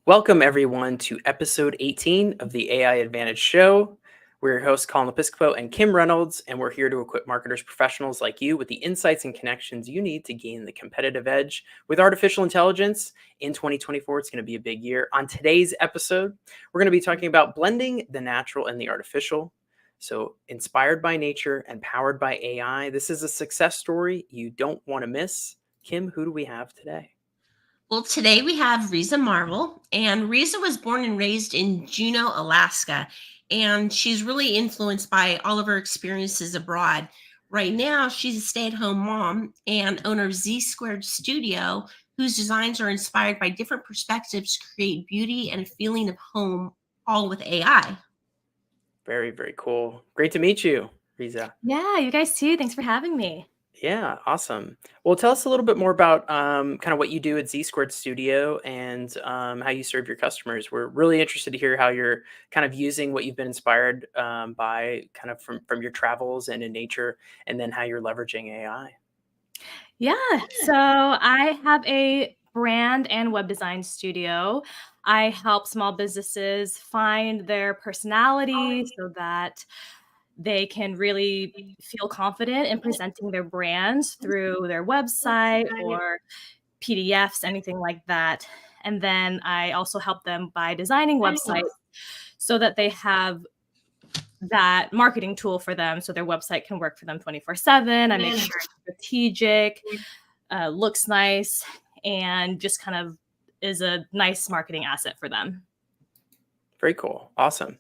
Welcome, everyone, to episode 18 of the AI Advantage Show. We're your hosts, Colin Episcopo and Kim Reynolds, and we're here to equip marketers professionals like you with the insights and connections you need to gain the competitive edge with artificial intelligence. In 2024, it's going to be a big year. On today's episode, we're going to be talking about blending the natural and the artificial. So, inspired by nature and powered by AI, this is a success story you don't want to miss. Kim, who do we have today? Well, today we have Riza Marvel, and Riza was born and raised in Juneau, Alaska, and she's really influenced by all of her experiences abroad. Right now, she's a stay-at-home mom and owner of Z Squared Studio, whose designs are inspired by different perspectives to create beauty and a feeling of home, all with AI. Very, very cool. Great to meet you, Riza. Yeah, you guys too. Thanks for having me. Yeah, awesome. Well, tell us a little bit more about kind of what you do at Z Squared Studio and how you serve your customers. We're really interested to hear how you're kind of using what you've been inspired by kind of from your travels and in nature, and then how you're leveraging AI. Yeah, so I have a brand and web design studio. I help small businesses find their personality so that they can really feel confident in presenting their brands through their website or PDFs, anything like that. And then I also help them by designing websites so that they have that marketing tool for them so their website can work for them 24/7. I make sure it's strategic, looks nice, and just kind of is a nice marketing asset for them. Very cool. Awesome.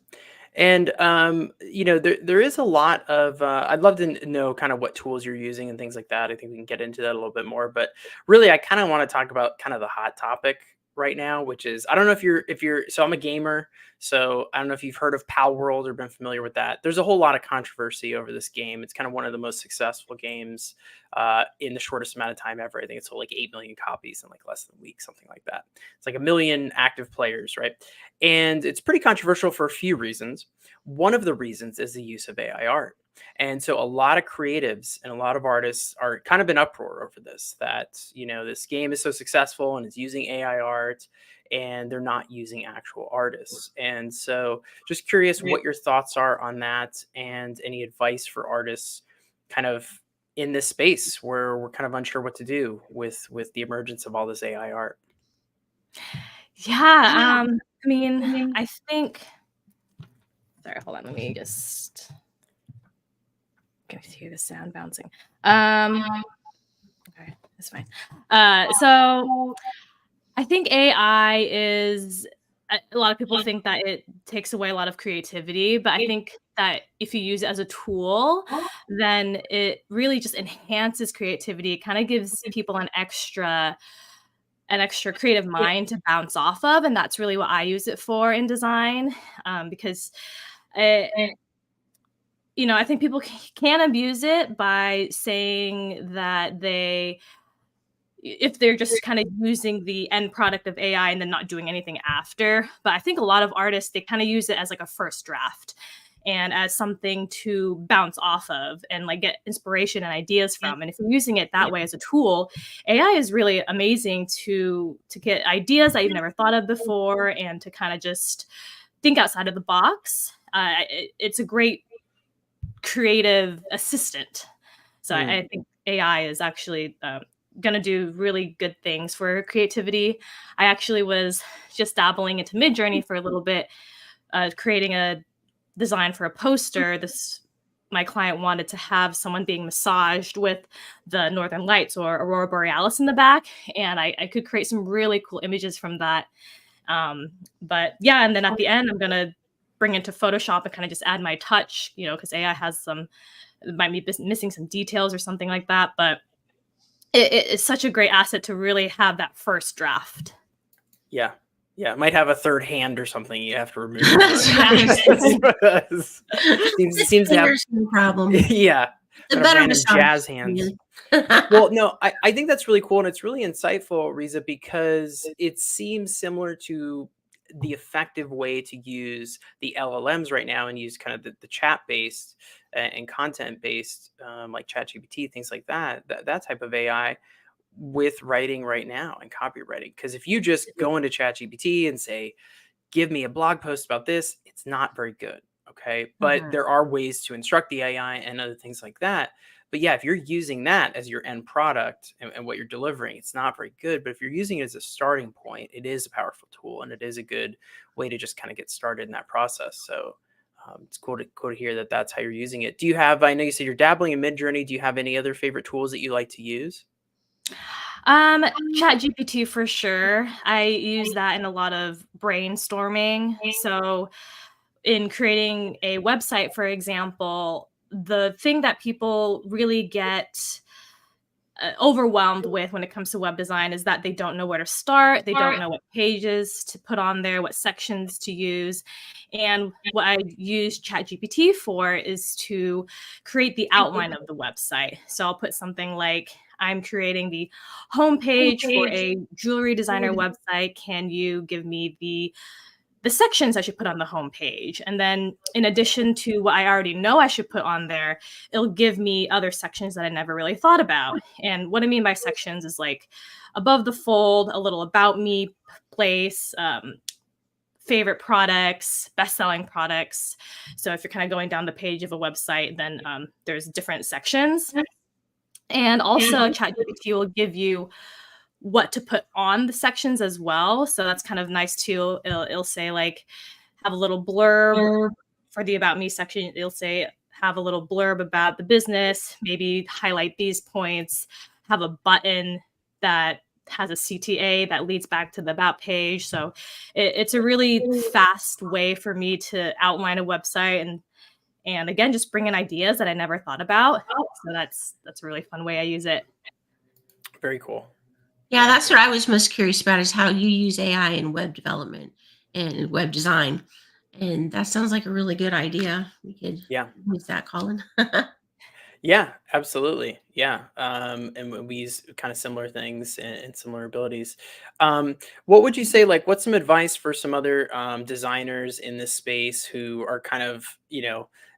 And there is a lot of. I'd love to know kind of what tools you're using and things like that. I think we can get into that a little bit more. But really, I kind of want to talk about kind of the hot topic right now, which is I don't know if you're. So I'm a gamer, so I don't know if you've heard of Pal World or been familiar with that. There's a whole lot of controversy over this game. It's kind of one of the most successful games in the shortest amount of time ever. I think it's sold like 8 million copies in like less than a week, something like that. It's like a million active players, right? And it's pretty controversial for a few reasons. One of the reasons is the use of AI art. And so a lot of creatives and a lot of artists are kind of in uproar over this, that, this game is so successful and it's using AI art and they're not using actual artists. And so just curious what your thoughts are on that and any advice for artists kind of in this space where we're kind of unsure what to do with the emergence of all this AI art. Yeah, I mean, I think. Sorry, hold on. Let me just. Can you hear the sound bouncing? Okay, that's fine. So I think AI is. A lot of people think that it takes away a lot of creativity, but I think that if you use it as a tool, then it really just enhances creativity. It kind of gives people an extra creative mind to bounce off of, and that's really what I use it for in design, because I think people can abuse it by saying that if they're just kind of using the end product of AI and then not doing anything after. But I think a lot of artists, they kind of use it as like a first draft and as something to bounce off of and like get inspiration and ideas from. And if you're using it that way as a tool, AI is really amazing to get ideas that you've never thought of before and to kind of just think outside of the box. It's a great creative assistant. So I think AI is actually going to do really good things for creativity. I actually was just dabbling into Midjourney for a little bit, creating a design for a poster. My client wanted to have someone being massaged with the Northern Lights or Aurora Borealis in the back, and I could create some really cool images from that. But yeah, and then at the end, I'm going to bring into Photoshop and kind of just add my touch, because AI has might be missing some details or something like that. But it's such a great asset to really have that first draft. Yeah. Yeah, it might have a third hand or something you have to remove. seems to have no problem. Yeah. The better jazz hands. Well, no, I think that's really cool and it's really insightful, Riza, because it seems similar to the effective way to use the LLMs right now and use kind of the chat-based and content-based like ChatGPT, things like that type of AI, with writing right now and copywriting. Because if you just go into ChatGPT and say, give me a blog post about this, it's not very good. Okay. But Mhm. there are ways to instruct the AI and other things like that. But yeah, if you're using that as your end product and what you're delivering, it's not very good. But if you're using it as a starting point, it is a powerful tool and it is a good way to just kind of get started in that process. So it's cool to hear that that's how you're using it. Do you have, I know you said you're dabbling in Midjourney. Do you have any other favorite tools that you like to use? Um, Chat GPT for sure. I use that in a lot of brainstorming. So in creating a website, for example, the thing that people really get overwhelmed with when it comes to web design is that they don't know where to start. They don't know what pages to put on there, what sections to use. And what I use ChatGPT for is to create the outline of the website. So I'll put something like, I'm creating the homepage for a jewelry designer website. Can you give me the sections I should put on the homepage? And then in addition to what I already know I should put on there, it'll give me other sections that I never really thought about. And what I mean by sections is like above the fold, a little about me place, favorite products, best-selling products. So if you're kind of going down the page of a website, then there's different sections. And also ChatGPT will give you what to put on the sections as well. So that's kind of nice too. It'll say like, have a little blurb for the about me section. It'll say, have a little blurb about the business, maybe highlight these points, have a button that has a CTA that leads back to the about page. So it's a really fast way for me to outline a website and again, just bring in ideas that I never thought about. So that's a really fun way I use it. Very cool. Yeah, that's what I was most curious about is how you use AI in web development and web design. And that sounds like a really good idea. We could Yeah. use that, Colin. Yeah, absolutely. Yeah. And we use kind of similar things and similar abilities. What would you say, like, what's some advice for some other designers in this space who are kind of,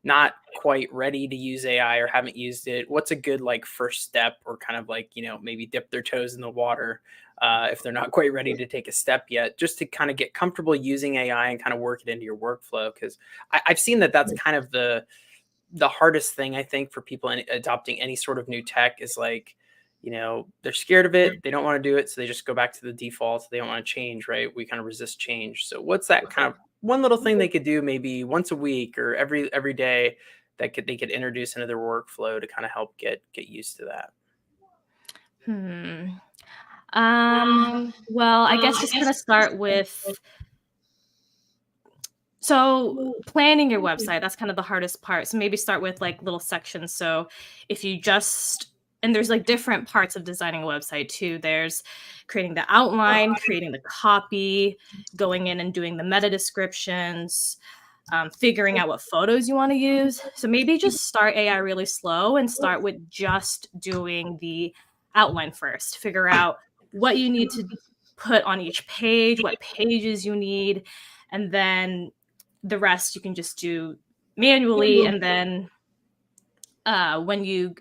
not quite ready to use AI or haven't used it? What's a good, like, first step or kind of like, maybe dip their toes in the water if they're not quite ready to take a step yet, just to kind of get comfortable using AI and kind of work it into your workflow? Because I've seen that that's kind of the hardest thing I think for people in adopting any sort of new tech is like, they're scared of it. They don't want to do it. So they just go back to the default. They don't want to change, right? We kind of resist change. So what's that kind of one little thing they could do maybe once a week or every day that they could introduce into their workflow to kind of help get used to that? Hmm. Well, I guess just kind of start with planning your website, that's kind of the hardest part. So maybe start with like little sections. So if you just and there's like different parts of designing a website too. There's creating the outline, creating the copy, going in and doing the meta descriptions, figuring out what photos you want to use. So maybe just start AI really slow and start with just doing the outline first. Figure out what you need to put on each page, what pages you need, and then the rest you can just do manually. And then when you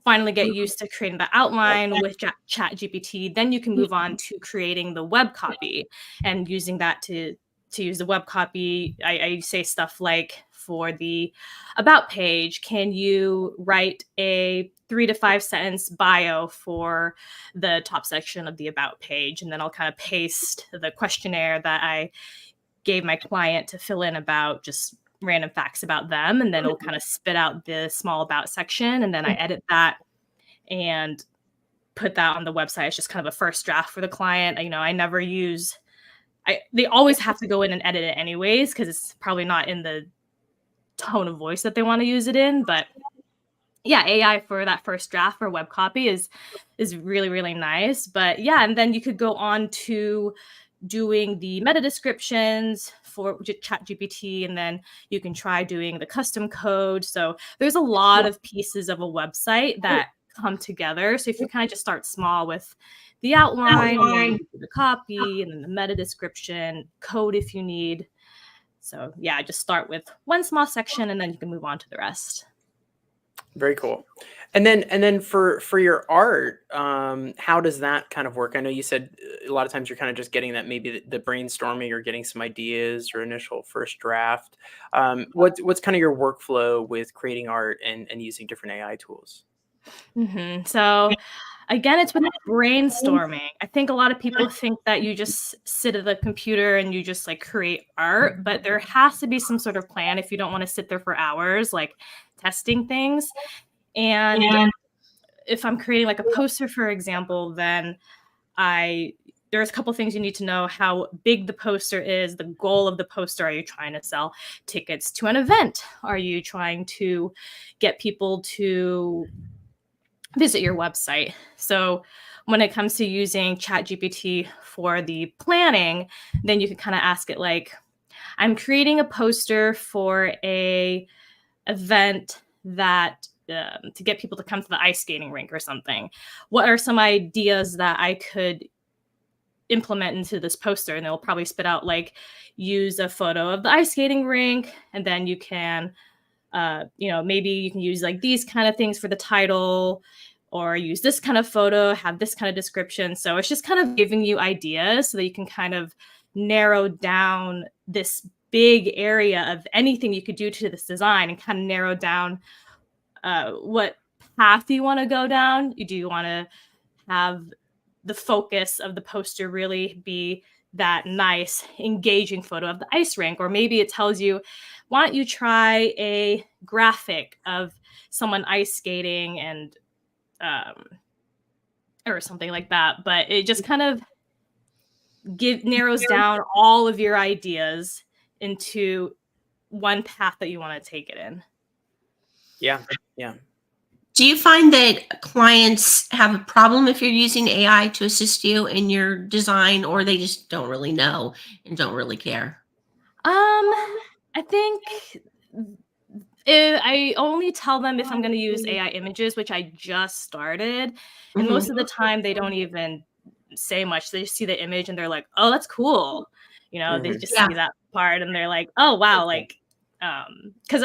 finally get used to creating the outline with chat gpt, then you can move on to creating the web copy and using that to use the web copy. I say stuff like, for the about page, can you write a 3 to 5 sentence bio for the top section of the about page? And then I'll kind of paste the questionnaire that I gave my client to fill in about just random facts about them. And then it'll kind of spit out the small about section. And then I edit that and put that on the website. It's just kind of a first draft for the client. I never use, they always have to go in and edit it anyways, because it's probably not in the tone of voice that they want to use it in. But yeah, AI for that first draft for web copy is really, really nice. But yeah, and then you could go on to doing the meta descriptions for chat gpt, and then you can try doing the custom code. So there's a lot of pieces of a website that come together. So if you kind of just start small with the outline, and then you do the copy, and then the meta description, code if you need. So yeah, just start with one small section and then you can move on to the rest. Very cool. And then for your art, how does that kind of work? I know you said a lot of times you're kind of just getting that maybe the brainstorming or getting some ideas or initial first draft. What's kind of your workflow with creating art and using different AI tools? So again, it's with brainstorming. I think a lot of people think that you just sit at the computer and you just like create art, but there has to be some sort of plan if you don't want to sit there for hours, like testing things. And if I'm creating like a poster, for example, then there's a couple things you need to know: how big the poster is, the goal of the poster. Are you trying to sell tickets to an event? Are you trying to get people to visit your website? So when it comes to using ChatGPT for the planning, then you can kind of ask it like, I'm creating a poster for a event that to get people to come to the ice skating rink or something. What are some ideas that I could implement into this poster? And they'll probably spit out like, use a photo of the ice skating rink, and then you can maybe you can use like these kind of things for the title, or use this kind of photo, have this kind of description. So it's just kind of giving you ideas so that you can kind of narrow down this big area of anything you could do to this design, and kind of narrow down what path you want to go down. Do you want to have the focus of the poster really be that nice, engaging photo of the ice rink? Or maybe it tells you, why don't you try a graphic of someone ice skating and or something like that. But it just kind of narrows down all of your ideas into one path that you want to take it in. Yeah, yeah. Do you find that clients have a problem if you're using AI to assist you in your design, or they just don't really know and don't really care? I think I only tell them if I'm going to use AI images, which I just started. And Mhm. most of the time, they don't even say much. They just see the image and they're like, oh, that's cool. They Hmm. just Yeah. see that part and they're like, oh, wow. Like, because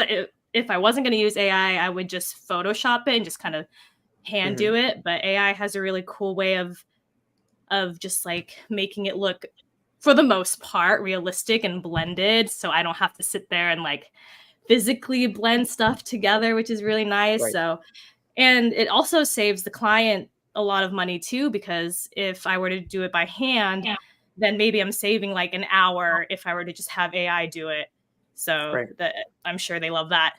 if I wasn't going to use AI, I would just Photoshop it and just kind of hand Hmm. do it. But AI has a really cool way of just like making it look, for the most part, realistic and blended. So I don't have to sit there and like physically blend stuff together, which is really nice. Right. So, and it also saves the client a lot of money too, because if I were to do it by hand, then maybe I'm saving like an hour if I were to just have AI do it. So Right. that I'm sure they love that.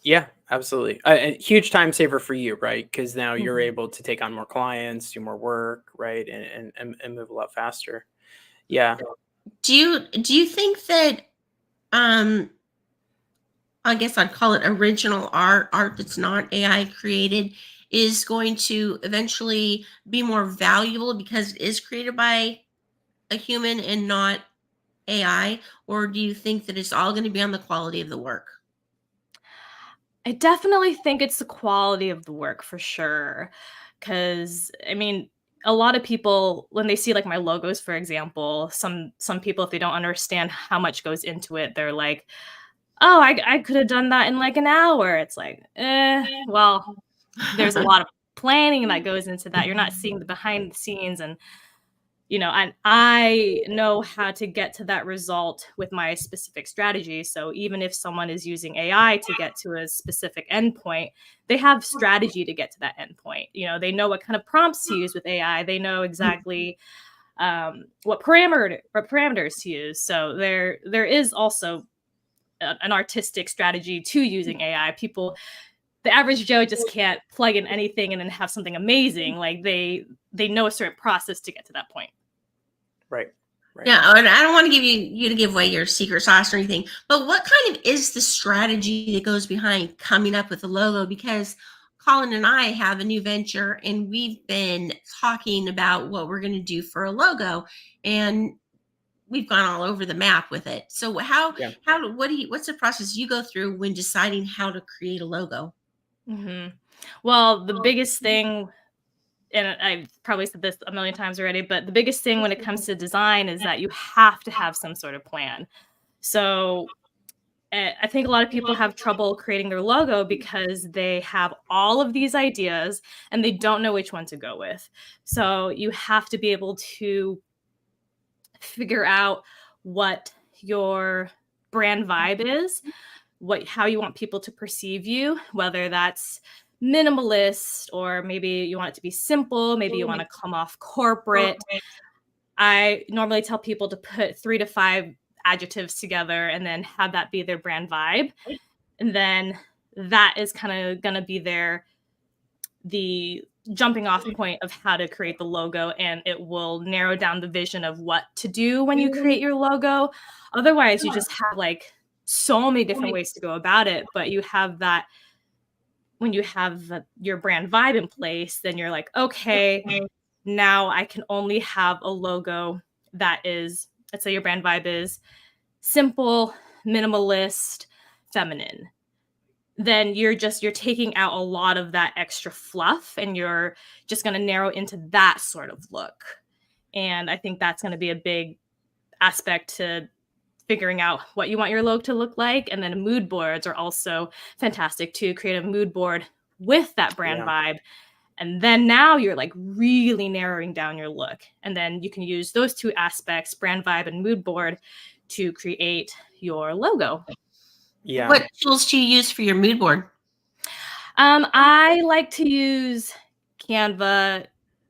Yeah, absolutely. A huge time saver for you, right? Because now you're Mhm. able to take on more clients, do more work, right, and move a lot faster. Yeah. Do you think that um I guess I'd call it original art that's not AI created, is going to eventually be more valuable because it is created by a human and not AI? Or do you think that it's all going to be on the quality of the work? I definitely think it's the quality of the work for sure. Cause I mean, a lot of people when they see like my logos, for example, some people, if they don't understand how much goes into it, they're like, oh, I could have done that in like an hour. It's like, well, there's a lot of planning that goes into that. You're not seeing the behind the scenes, and and I know how to get to that result with my specific strategy. So even if someone is using AI to get to a specific endpoint, they have strategy to get to that endpoint. They know what kind of prompts to use with AI. They know exactly what parameters to use. So there is also an artistic strategy to using AI. The average Joe just can't plug in anything and then have something amazing. Like they know a certain process to get to that point. Right. Right. Yeah, and I don't want to give you to give away your secret sauce or anything, but what kind of is the strategy that goes behind coming up with a logo? Because Colin and I have a new venture, and we've been talking about what we're going to do for a logo, and we've gone all over the map with it. So Yeah. what's the process you go through when deciding how to create a logo? hmm Well, the biggest thing, and I've probably said this a million times already, but the biggest thing when it comes to design is that you have to have some sort of plan. So I think a lot of people have trouble creating their logo because they have all of these ideas and they don't know which one to go with. So you have to be able to figure out what your brand vibe is, how you want people to perceive you, whether that's minimalist or maybe you want it to be simple, maybe you want to come off corporate. I normally tell people to put 3 to 5 adjectives together and then have that be their brand vibe. And then that is kind of going to be the jumping off point of how to create the logo, and it will narrow down the vision of what to do when you create your logo. Otherwise, you just have like so many different ways to go about it, but you have that when you have your brand vibe in place, then you're like, okay, now I can only have a logo that is, let's say your brand vibe is simple, minimalist, feminine. Then you're taking out a lot of that extra fluff and you're just going to narrow into that sort of look. And I think that's going to be a big aspect to figuring out what you want your logo to look like. And then mood boards are also fantastic to create a mood board with that brand vibe. And then now you're like really narrowing down your look. And then you can use those two aspects, brand vibe and mood board, to create your logo. Yeah. What tools do you use for your mood board? I like to use Canva.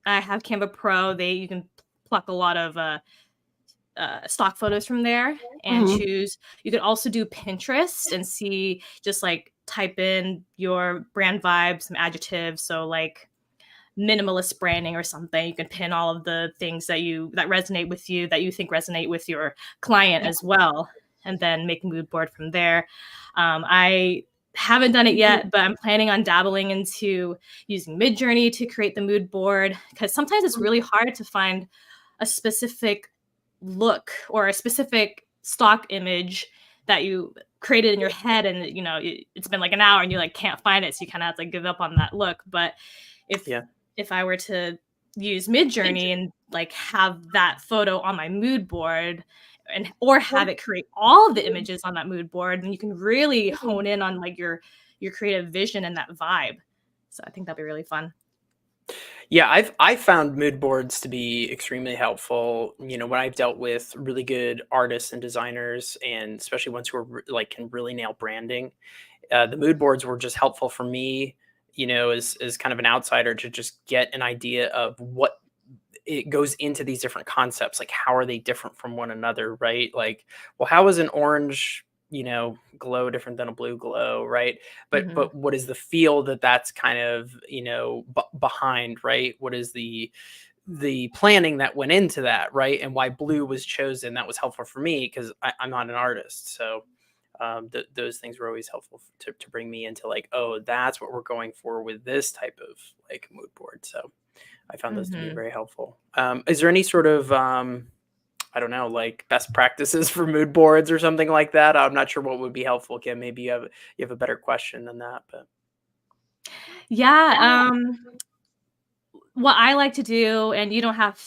I have Canva Pro. You can pluck a lot of stock photos from there and choose. You could also do Pinterest and see, just like type in your brand vibe, some adjectives. So like minimalist branding or something. You can pin all of the things that resonate with you, that you think resonate with your client as well, and then make a mood board from there. I haven't done it yet, but I'm planning on dabbling into using Midjourney to create the mood board, because sometimes it's really hard to find a specific look or a specific stock image that you created in your head, and it's been like an hour and you like can't find it, so you kind of have to give up on that look. But if I were to use Midjourney and like have that photo on my mood board, or have it create all of the images on that mood board, then you can really hone in on like your creative vision and that vibe. So I think that'd be really fun. Yeah, I've found mood boards to be extremely helpful. When I've dealt with really good artists and designers, and especially ones who are can really nail branding, the mood boards were just helpful for me. As kind of an outsider, to just get an idea of what it goes into these different concepts. Like, how are they different from one another, right? Like, well, how is an orange glow different than a blue glow, right? But what is the feel that's kind of behind, right? What is the planning that went into that, right? And why blue was chosen? That was helpful for me because I'm not an artist. So those things were always helpful to bring me into like, oh, that's what we're going for with this type of like mood board. So I found those to be very helpful. Is there any sort of I don't know, like best practices for mood boards or something like that? I'm not sure what would be helpful, Kim. Maybe you have a better question than that, but yeah. What I like to do, and you don't have,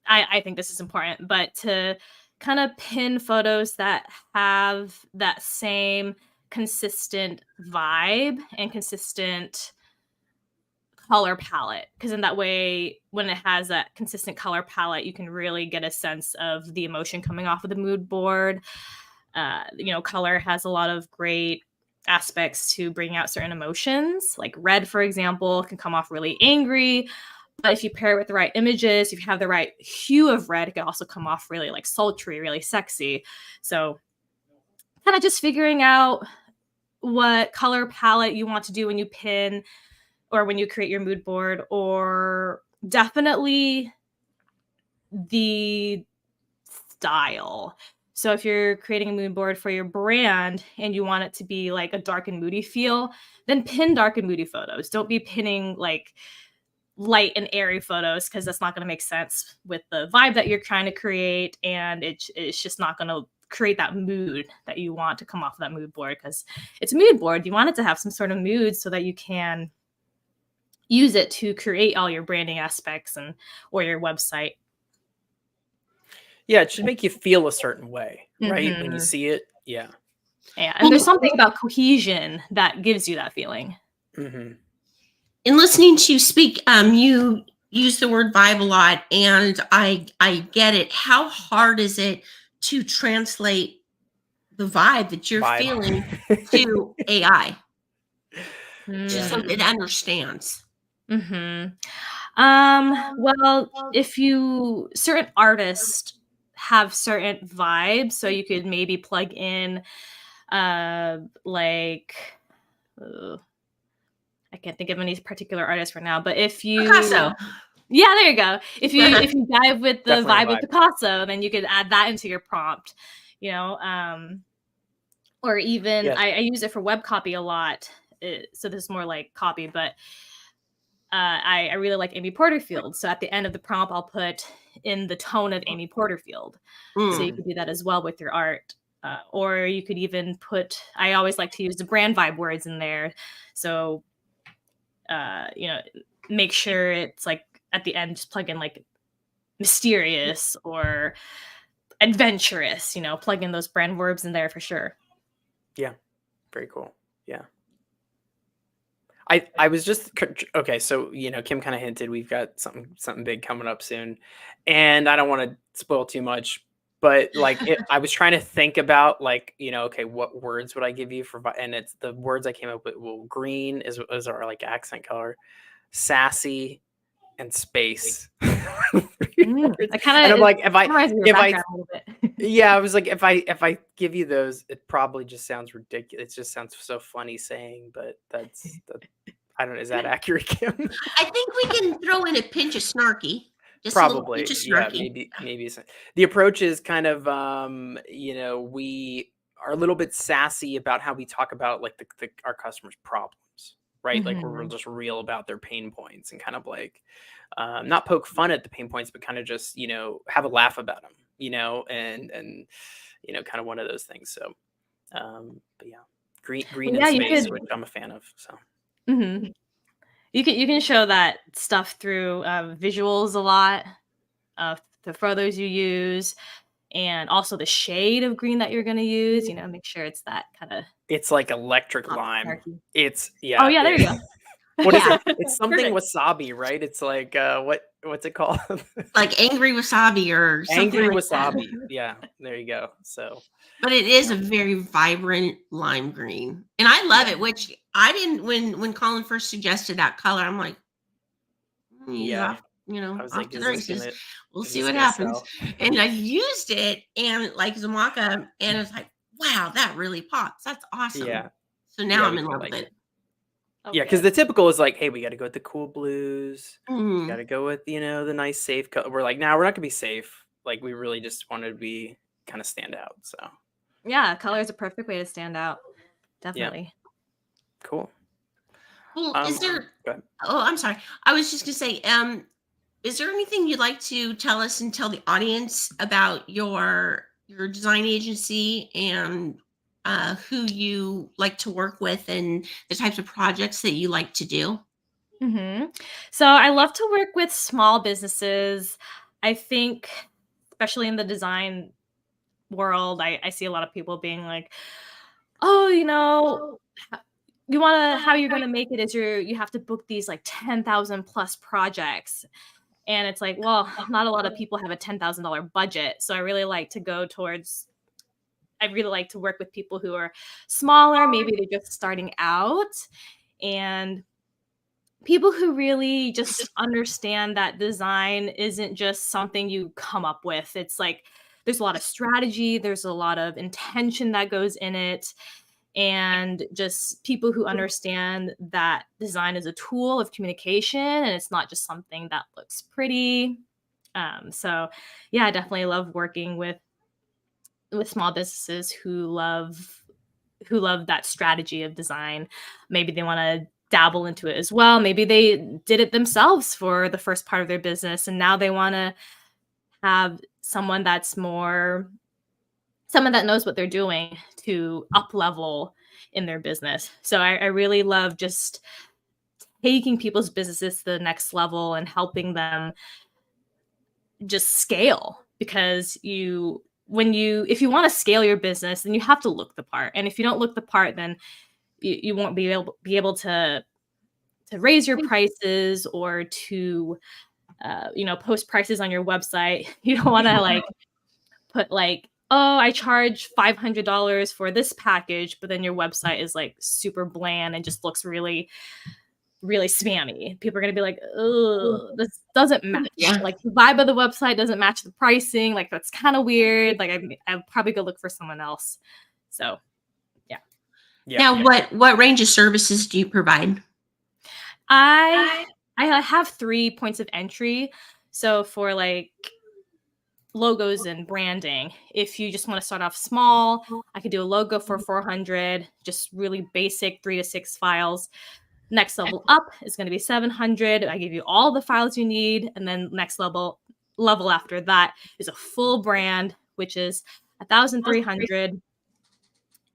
I think this is important, but to kind of pin photos that have that same consistent vibe and consistent color palette, because in that way, when it has that consistent color palette, you can really get a sense of the emotion coming off of the mood board. Color has a lot of great aspects to bring out certain emotions. Like red, for example, can come off really angry, but if you pair it with the right images, if you have the right hue of red, it can also come off really like sultry, really sexy. So kind of just figuring out what color palette you want to do when you pin or when you create your mood board, or definitely the style. So if you're creating a mood board for your brand and you want it to be like a dark and moody feel, then pin dark and moody photos. Don't be pinning like light and airy photos, because that's not going to make sense with the vibe that you're trying to create, and it's just not going to create that mood that you want to come off of that mood board, because it's a mood board. You want it to have some sort of mood so that you can use it to create all your branding aspects or your website. Yeah, it should make you feel a certain way, right? When you see it. Yeah. Yeah, and there's Well, something about cohesion that gives you that feeling. Hmm. in listening to you speak, you use the word vibe a lot, and I get it. How hard is it to translate the vibe that you're Vibe. feeling to AI, just Yeah. so it understands? Mm-hmm. Well, if you certain artists have certain vibes, so you could maybe plug in like I can't think of any particular artist right now, but if you Picasso. yeah, there you go. If you dive with the Definitely a vibe of vibe. Picasso, then you could add that into your prompt, you know, or even Yes. I use it for web copy a lot. So this is more like copy, but I really like Amy Porterfield. So at the end of the prompt, I'll put in the tone of Amy Porterfield. So you Mm. could do that as well with your art. Or you could even put, I always like to use the brand vibe words in there. So, you know, make sure it's like at the end, just plug in like mysterious or adventurous, you know, plug in those brand verbs in there for sure. Yeah. Very cool. Yeah. I was just okay. So Kim kind of hinted we've got something big coming up soon, and I don't want to spoil too much. But like, I was trying to think about like okay, what words would I give you for and it's the words I came up with. Well, green is our like accent color, sassy, and space. I kind And I'm of like, reminds me of your if I background a little bit. yeah, I was like, if I give you those, it probably just sounds ridiculous. It just sounds so funny saying, but I don't know. Is that accurate, Kim? I think we can throw in a pinch of snarky, just a little pinch Probably, of yeah, snarky. maybe the approach is kind of we are a little bit sassy about how we talk about like our customers' problems, right? Like we're Mhm. just real about their pain points and kind of like not poke fun at the pain points, but kind of just have a laugh about them, and kind of one of those things. So, but yeah, green and Yeah, you space, could. which I'm a fan of. So Mhm. You can show that stuff through visuals a lot, the photos you use, and also the shade of green that you're going to use. You know, make sure it's that kind of it's like electric pop lime. snarky. It's Oh yeah. yeah, there you go. What is Yeah, it? It's something Perfect. wasabi, right? It's like what's it called? like angry wasabi or something Angry like that. wasabi. Yeah, there you go. So But it is a very vibrant lime green, and I love yeah, it. Which I didn't when Colin first suggested that color. I'm like, he's yeah. off, I was off like, to the races. We'll is see this what gonna happens. sell? And I've used it and like Zamaka, and it's like, wow, that really pops. That's awesome. Yeah, So now yeah, I'm we in really love with like it. it. Oh, Yeah, because good. the typical is like, hey, we got to go with the cool blues. We got Mm. to go with the nice safe color. We're like, nah, we're not gonna be safe. Like we really just wanted to be kind of stand out. So Yeah, color is a perfect way to stand out. yeah, Definitely. cool. Well, is there? Go ahead. Oh, I'm sorry. I was just gonna say, is there anything you'd like to tell us and tell the audience about your design agency and who you like to work with and the types of projects that you like to do? So I love to work with small businesses. I think, especially in the design world, I see a lot of people being like, "Oh, you want to how you're going to make it is you have to book these like 10,000 plus projects." And it's like, well, not a lot of people have a $10,000 budget. So I really like to work with people who are smaller, maybe they're just starting out, and people who really just understand that design isn't just something you come up with. It's like there's a lot of strategy, there's a lot of intention that goes in it, and just people who understand that design is a tool of communication and it's not just something that looks pretty. So yeah, I definitely love working with small businesses who love that strategy of design. Maybe they want to dabble into it as well. Maybe they did it themselves for the first part of their business and now they want to have someone that knows what they're doing to up level in their business. So I really love just taking people's businesses to the next level and helping them just scale because if you want to scale your business, then you have to look the part. And if you don't look the part, then you won't be able to raise your prices or to post prices on your website. You don't want to like put like, oh, I charge $500 for this package, but then your website is like super bland and just looks really, really spammy. People are going to be like, oh, this doesn't match. Yeah. Like the vibe of the website doesn't match the pricing. Like that's kind of weird. Like I'd probably go look for someone else. So Now, what range of services do you provide? I have 3 points of entry. So for like logos and branding, if you just want to start off small, I could do a logo for 400, just really basic 3 to 6 files. Next level up is going to be 700. I give you all the files you need, and then next level after that is a full brand, which is 1,300.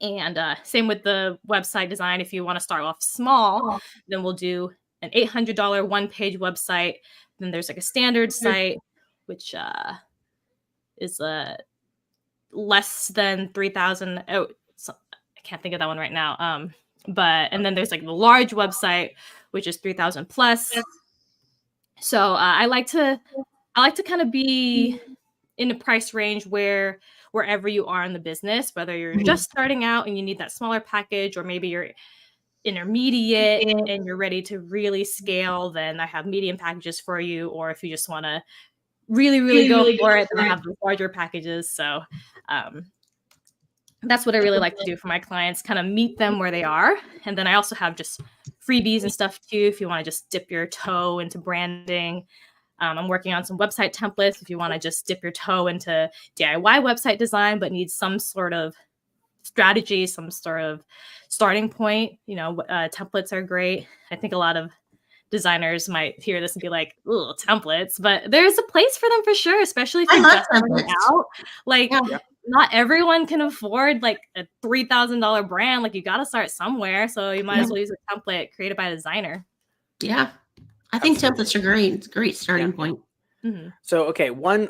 And same with the website design. If you want to start off small, then we'll do an $800 one-page website. Then there's like a standard site, which is less than 3,000. Oh, I can't think of that one right now. And then there's like the large website, which is 3,000 plus. So I like to kind of be in a price range wherever you are in the business, whether you're just starting out and you need that smaller package, or maybe you're intermediate and you're ready to really scale, then I have medium packages for you. Or if you just want to really go for it, then I have the larger packages. So that's what I really like to do for my clients, kind of meet them where they are. And then I also have just freebies and stuff too, if you want to just dip your toe into branding. I'm working on some website templates if you want to just dip your toe into DIY website design, but need some sort of strategy, some sort of starting point. Templates are great. I think a lot of designers might hear this and be like, "Ooh, templates," but there's a place for them for sure, especially if you're just starting out. Like, not everyone can afford like a $3,000 brand. Like, you got to start somewhere, so you might as well use a template created by a designer. Yeah, I think templates are great. It's a great starting point. Mm-hmm. So, okay, one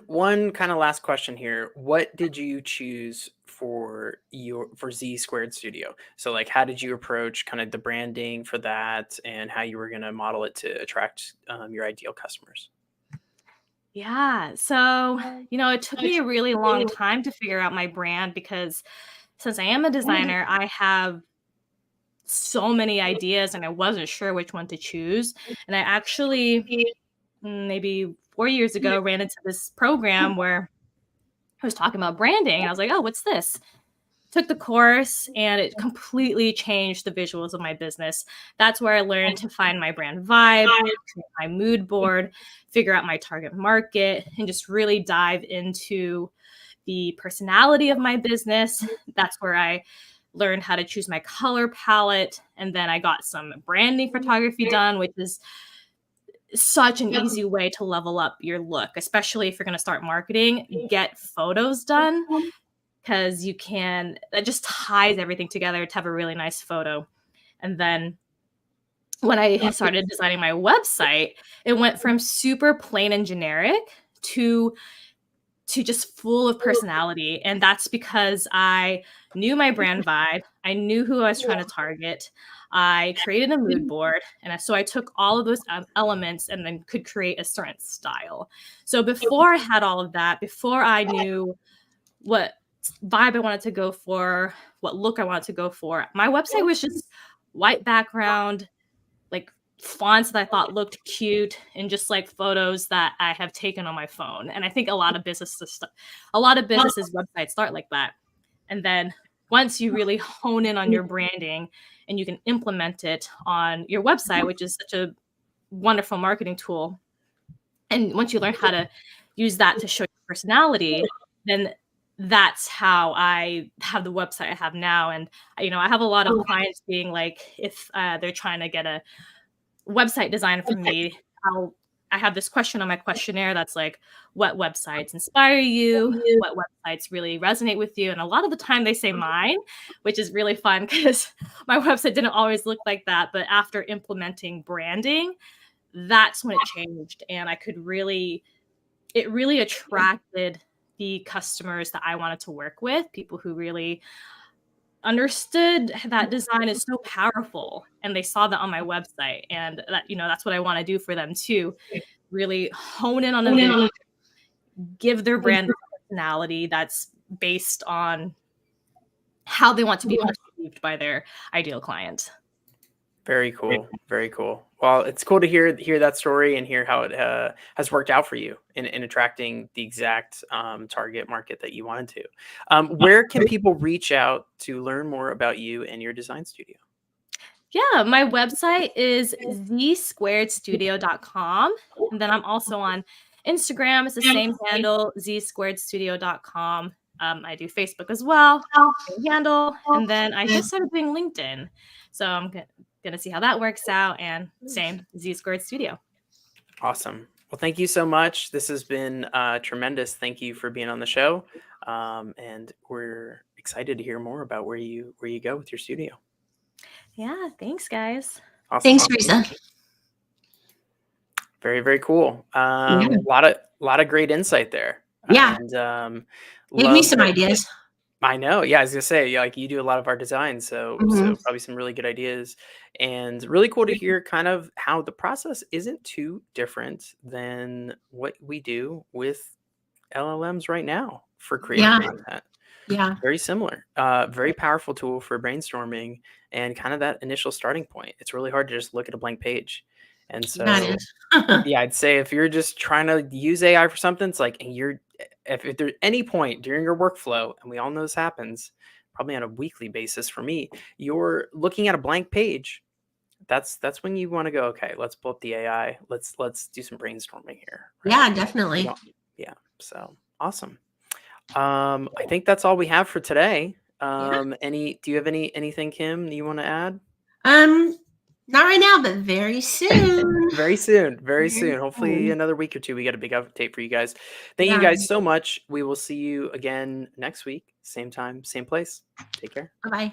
kind of last question here. What did you choose for Z Squared Studio? So, like, how did you approach kind of the branding for that, and how you were going to model it to attract your ideal customers? Yeah, so it took me a really long time to figure out my brand, because since I am a designer, I have so many ideas and I wasn't sure which one to choose. And I actually maybe 4 years ago ran into this program where I was talking about branding, and I was like, oh, what's this? Took the course and it completely changed the visuals of my business. That's where I learned to find my brand vibe, create my mood board, figure out my target market, and just really dive into the personality of my business. That's where I learned how to choose my color palette. And then I got some branding photography done, which is such an easy way to level up your look, especially if you're going to start marketing. Get photos done, because that just ties everything together to have a really nice photo. And then when I started designing my website, it went from super plain and generic to just full of personality. And that's because I knew my brand vibe. I knew who I was trying to target. I created a mood board. And so I took all of those elements and then could create a certain style. So before I had all of that, before I knew what vibe I wanted to go for, what look I wanted to go for, my website was just white background, like fonts that I thought looked cute, and just like photos that I have taken on my phone. And I think a lot of businesses websites start like that. And then once you really hone in on your branding and you can implement it on your website, which is such a wonderful marketing tool, and once you learn how to use that to show your personality, then that's how I have the website I have now. And I have a lot of clients being like, if they're trying to get a website design from me, I have this question on my questionnaire that's like, what websites inspire you? What websites really resonate with you? And a lot of the time they say mine, which is really fun, because my website didn't always look like that. But after implementing branding, that's when it changed. And it really attracted the customers that I wanted to work with, people who really understood that design is so powerful, and they saw that on my website, and that, that's what I want to do for them too. Really hone in on a vision, give their brand a personality that's based on how they want to be perceived by their ideal client. Very cool. Very cool. Well, it's cool to hear that story and hear how it has worked out for you in attracting the exact target market that you wanted to. Where can people reach out to learn more about you and your design studio? Yeah, my website is z2studio.com. And then I'm also on Instagram. It's the same handle, z2studio.com. I do Facebook as well, same handle. And then I just started doing LinkedIn. So I'm going to see how that works out. And same, z2studio. Awesome. Well, thank you so much. This has been tremendous. Thank you for being on the show. And we're excited to hear more about where you go with your studio. Yeah, thanks, guys. Awesome. Thanks, Awesome. Risa. Very, very cool. Yeah. Lot of great insight there. Yeah. And Give me some ideas. I know. Yeah, I was gonna say, like, you do a lot of our designs, so probably some really good ideas, and really cool to hear kind of how the process isn't too different than what we do with LLMs right now for creating content. Yeah. Very similar. Very powerful tool for brainstorming and kind of that initial starting point. It's really hard to just look at a blank page. And so, That is. yeah, I'd say if you're just trying to use AI for something, it's like, and if there's any point during your workflow, and we all know this happens probably on a weekly basis for me, you're looking at a blank page. That's when you want to go, okay, let's pull up the AI. Let's do some brainstorming here. Right? Yeah, definitely. Yeah. So awesome. I think that's all we have for today. Do you have anything, Kim, you want to add? Not right now, but very soon. Very soon. Hopefully another week or two, we got a big update for you guys. Thank you guys so much. We will see you again next week. Same time, same place. Take care. Bye-bye.